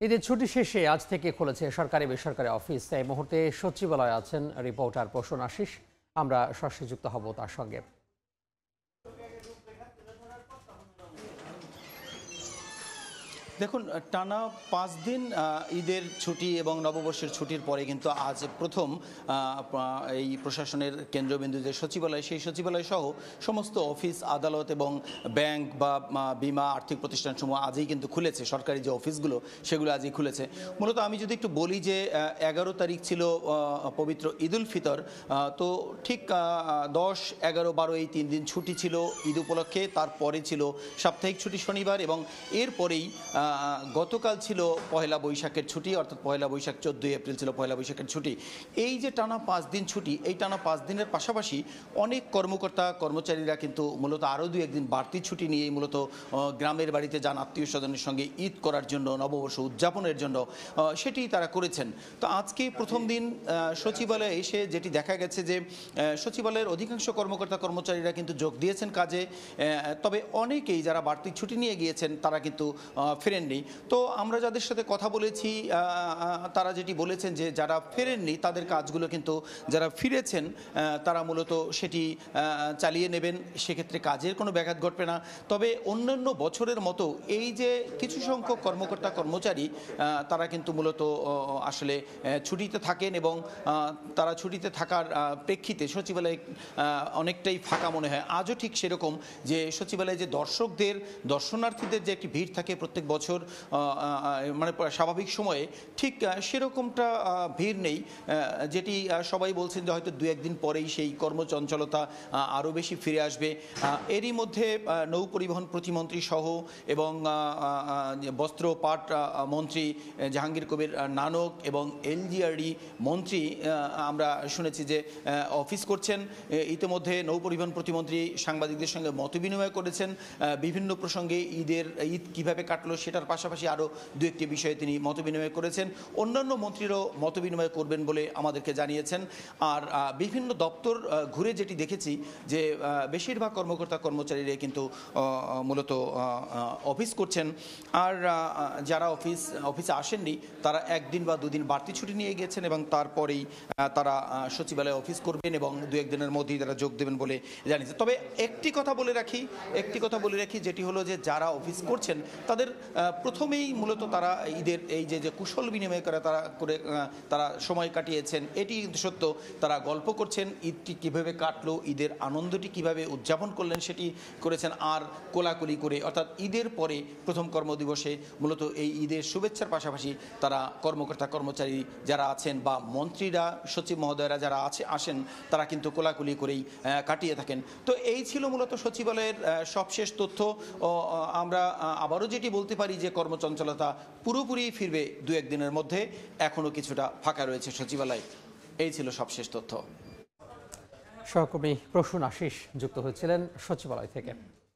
ঈদের ছুটি শেষে আজ থেকে খুলেছে সরকারি বেসরকারি অফিস। এই মুহূর্তে সচিবালয়ে আছেন রিপোর্টার প্রসূন আশিস। আমরা সরাসরি যুক্ত হব তার সঙ্গে। দেখুন, টানা 5 দিন ঈদের ছুটি এবং নববর্ষের ছুটির পরে কিন্তু আজ প্রথম এই প্রশাসনের কেন্দ্রবিন্দু যে সচিবালয়, সেই সচিবালয় সহ সমস্ত অফিস, আদালত এবং ব্যাংক বা বিমা আর্থিক প্রতিষ্ঠানসমূহ আজই কিন্তু খুলেছে। সরকারি যে অফিসগুলো সেগুলো আজই খুলেছে। মূলত আমি যদি একটু বলি যে 11 তারিখ ছিল পবিত্র ঈদ উল ফিতর, তো ঠিক 10, 11, 12 এই 3 দিন ছুটি ছিল ঈদ উপলক্ষে। তারপরে ছিল সাপ্তাহিক ছুটি শনিবার এবং এরপরেই গতকাল ছিল পহেলা বৈশাখের ছুটি, অর্থাৎ পহেলা বৈশাখ 14 এপ্রিল ছিল পহেলা বৈশাখের ছুটি। এই যে টানা 5 দিন ছুটি, এই টানা 5 দিনের পাশাপাশি অনেক কর্মকর্তা কর্মচারীরা কিন্তু মূলত আরও 2-1 দিন বাড়তি ছুটি নিয়েই মূলত গ্রামের বাড়িতে যান আত্মীয় স্বজনের সঙ্গে ঈদ করার জন্য, নববর্ষ উদযাপনের জন্য, সেটি তারা করেছেন। তো আজকে প্রথম দিন সচিবালয়ে এসে যেটি দেখা গেছে যে সচিবালয়ের অধিকাংশ কর্মকর্তা কর্মচারীরা কিন্তু যোগ দিয়েছেন কাজে, তবে অনেকেই যারা বাড়তি ছুটি নিয়ে গিয়েছেন তারা কিন্তু ফেরেননি। তো আমরা যাদের সাথে কথা বলেছি তারা যেটি বলেছেন যে যারা ফেরেননি তাদের কাজগুলো কিন্তু যারা ফিরেছেন তারা মূলত সেটি চালিয়ে নেবেন, সেক্ষেত্রে কাজের কোনো ব্যাঘাত ঘটবে না। তবে অন্যান্য বছরের মতো এই যে কিছু সংখ্যক কর্মকর্তা কর্মচারী তারা কিন্তু মূলত আসলে ছুটিতে থাকেন এবং তারা ছুটিতে থাকার প্রেক্ষিতে সচিবালয় অনেকটাই ফাঁকা মনে হয়। আজও ঠিক সেরকম, যে সচিবালয়ে যে দর্শনার্থীদের যে একটি ভিড় থাকে প্রত্যেক বছর, মানে স্বাভাবিক সময়ে ঠিক সেরকমটা ভিড় নেই, যেটি সবাই বলছেন যে হয়তো 2-1 দিন পরেই সেই কর্মচঞ্চলতা আরও বেশি ফিরে আসবে। এরই মধ্যে নৌ পরিবহন প্রতিমন্ত্রী সহ এবং বস্ত্র পাট মন্ত্রী জাহাঙ্গীর কবির নানক এবং এলজিআরডি মন্ত্রী আমরা শুনেছি যে অফিস করছেন। ইতিমধ্যে নৌ পরিবহন প্রতিমন্ত্রী সাংবাদিকদের সঙ্গে মতবিনিময় করেছেন বিভিন্ন প্রসঙ্গে। ঈদ কিভাবে কাটলো সেটার পাশাপাশি আরও 2-1টি বিষয়ে তিনি মতবিনিময় করেছেন। অন্যান্য মন্ত্রীরাও মতবিনিময় করবেন বলে আমাদেরকে জানিয়েছেন। আর বিভিন্ন দপ্তর ঘুরে যেটি দেখেছি যে বেশিরভাগ কর্মকর্তা কর্মচারীরা কিন্তু মূলত অফিস করছেন। আর যারা অফিসে আসেননি তারা 1 দিন বা 2 দিন বাড়তি ছুটি নিয়ে গিয়েছেন এবং তারপরেই তারা সচিবালয়ে অফিস করবেন এবং 2-1 দিনের মধ্যেই তারা যোগ দেবেন বলে জানিয়েছে। তবে একটি কথা বলে রাখি যেটি হলো যে যারা অফিস করছেন তাদের প্রথমেই মূলত তারা ঈদের এই যে কুশল বিনিময় তারা সময় কাটিয়েছেন, এটি কিন্তু সত্য। তারা গল্প করছেন ঈদটি কীভাবে কাটলো, ঈদের আনন্দটি কিভাবে উদযাপন করলেন সেটি করেছেন। আর কোলাকুলি করে, অর্থাৎ ঈদের পরে প্রথম কর্মদিবসে মূলত এই ঈদের শুভেচ্ছার পাশাপাশি তারা কর্মকর্তা কর্মচারী যারা আছেন বা মন্ত্রীরা, সচিব মহোদয়রা যারা আসেন তারা কিন্তু কোলাকুলি করেই কাটিয়ে থাকেন। তো এই ছিল মূলত সচিবালয়ের সবশেষ তথ্য। আমরা আবারও যেটি বলতে পারি যে কর্মচঞ্চলতা পুরোপুরি ফিরবে 2-1 দিনের মধ্যে। এখনও কিছুটা ফাঁকা রয়েছে সচিবালয়। এই ছিল সবশেষ তথ্য। সহকর্মী প্রসূন আশিস যুক্ত হয়েছিলেন সচিবালয় থেকে।